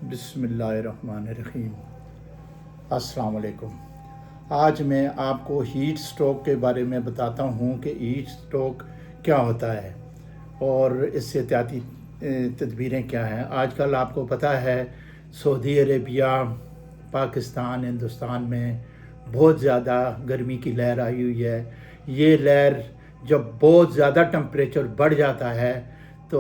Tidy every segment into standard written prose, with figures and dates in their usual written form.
बिस्मिल्लाहिर्रहमानिर्रहीम। अस्सलाम वालेकुम। आज मैं आपको हीट स्ट्रोक के बारे में बताता हूँ कि हीट स्ट्रोक क्या होता है और इससे एहतियाती तदबीरें क्या हैं। आजकल आपको पता है सऊदी अरेबिया, पाकिस्तान, हिंदुस्तान में बहुत ज़्यादा गर्मी की लहर आई हुई है। ये लहर जब बहुत ज़्यादा टेम्परेचर बढ़ जाता है तो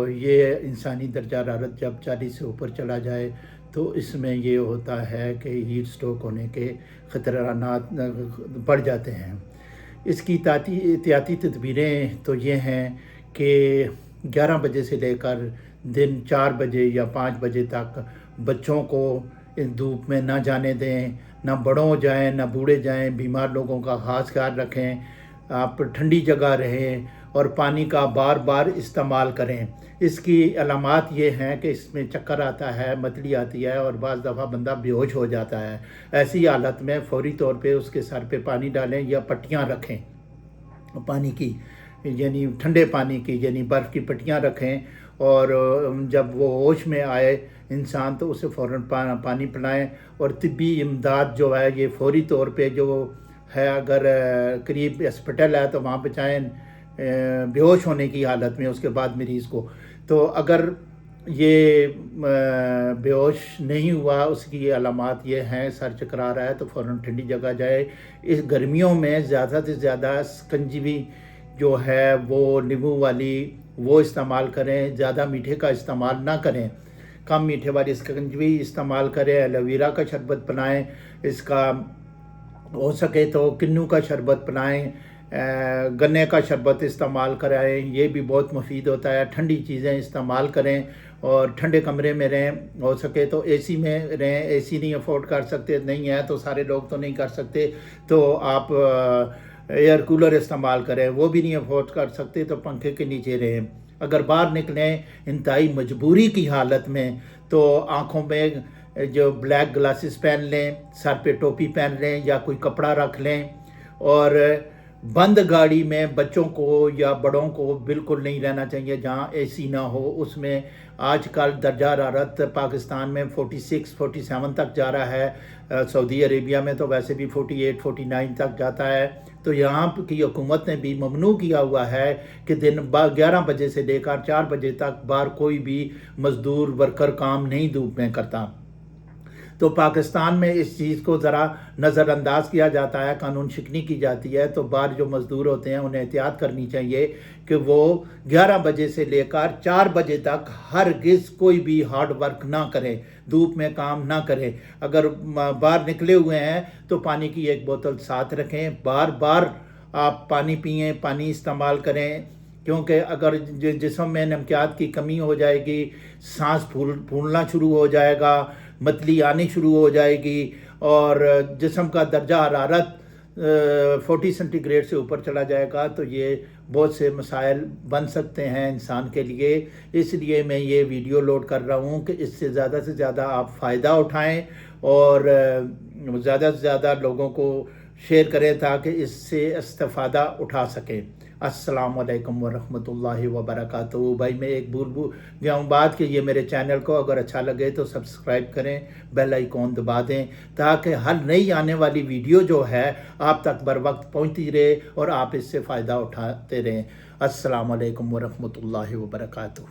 ये इंसानी दर्जा हरारत जब 40 से ऊपर चला जाए तो इसमें ये होता है कि हीट स्ट्रोक होने के ख़तरानात बढ़ जाते हैं। इसकी एहतियाती तदबीरें तो ये हैं कि 11 बजे से लेकर दिन 4 बजे या 5 बजे तक बच्चों को इन धूप में ना जाने दें, ना बड़ों जाएं, ना बूढ़े जाएं। बीमार लोगों का ख़ास ख्याल रखें। आप ठंडी जगह रहें और पानी का बार बार इस्तेमाल करें। इसकी अलामात ये हैं कि इसमें चक्कर आता है, मतली आती है और बाज़ दफ़ा बंदा बेहोश हो जाता है। ऐसी हालत में फ़ौरी तौर पे उसके सर पे पानी डालें या पट्टियाँ रखें पानी की, यानी ठंडे पानी की, यानी बर्फ़ की पट्टियाँ रखें और जब वो होश में आए इंसान तो उसे फ़ौरन पानी पिलाएं। और तिब्बी इमदाद जो है ये फ़ौरी तौर पे जो है, अगर करीब हॉस्पिटल है तो वहाँ पहुँचाएं बेहोश होने की हालत में उसके बाद मरीज़ को। तो अगर ये बेहोश नहीं हुआ, उसकी अलामात ये हैं, सर चकरा रहा है तो फ़ौरन ठंडी जगह जाए। इस गर्मियों में ज़्यादा से ज़्यादा शिकंजी जो है वो नींबू वाली वो इस्तेमाल करें, ज़्यादा मीठे का इस्तेमाल ना करें, कम मीठे वाली शिकंजी इस्तेमाल करें। एलोवेरा का शरबत बनाएं, इसका हो सके तो किन्नू का शरबत बनाएं, गन्ने का शरबत इस्तेमाल कराएं, ये भी बहुत मुफीद होता है। ठंडी चीज़ें इस्तेमाल करें और ठंडे कमरे में रहें, हो सके तो एसी में रहें। एसी नहीं अफोर्ड कर सकते, नहीं है तो सारे लोग तो नहीं कर सकते, तो आप एयर कूलर इस्तेमाल करें। वो भी नहीं अफोर्ड कर सकते तो पंखे के नीचे रहें। अगर बाहर निकलें इंतहाई मजबूरी की हालत में तो आँखों में जो ब्लैक ग्लासेस पहन लें, सर पे टोपी पहन लें या कोई कपड़ा रख लें। और बंद गाड़ी में बच्चों को या बड़ों को बिल्कुल नहीं रहना चाहिए जहां एसी ना हो। उसमें आजकल दर्जा हरारत पाकिस्तान में 46-47 तक जा रहा है। सऊदी अरेबिया में तो वैसे भी 48-49 तक जाता है। तो यहाँ की हुकूमत ने भी ममनू किया हुआ है कि दिन 11 बजे से लेकर 4 बजे तक बाहर कोई भी मज़दूर वर्कर काम नहीं धूप में करता। तो पाकिस्तान में इस चीज़ को ज़रा नज़रअंदाज किया जाता है, कानून शिकनी की जाती है। तो बाहर जो मज़दूर होते हैं उन्हें एहतियात करनी चाहिए कि वो 11 बजे से लेकर 4 बजे तक हरगिज़ कोई भी हार्ड वर्क ना करें, धूप में काम ना करें। अगर बाहर निकले हुए हैं तो पानी की एक बोतल साथ रखें, बार बार आप पानी पिएँ, पानी इस्तेमाल करें, क्योंकि अगर जिस्म में नमकियात की कमी हो जाएगी, सांस फूलना शुरू हो जाएगा, मतली आनी शुरू हो जाएगी और जिस्म का दर्जा हरारत 40 सेंटीग्रेड से ऊपर चला जाएगा तो ये बहुत से मसाइल बन सकते हैं इंसान के लिए। इसलिए मैं ये वीडियो लोड कर रहा हूँ कि इससे ज़्यादा से ज़्यादा आप फ़ायदा उठाएं और ज़्यादा से ज़्यादा लोगों को शेयर करें ताकि इससे इस्तिफ़ादा उठा सकें। अस्सलाम वालेकुम वरहमतुल्लाहि वबरकातुहू। भाई मैं एक भूल गया हूँ बात कि ये मेरे चैनल को अगर अच्छा लगे तो सब्सक्राइब करें, बेल आइकॉन दबा दें ताकि हर नई आने वाली वीडियो जो है आप तक बर वक्त पहुँचती रहे और आप इससे फ़ायदा उठाते रहें। अस्सलाम वालेकुम वरहमतुल्लाहि वबरकातुहू।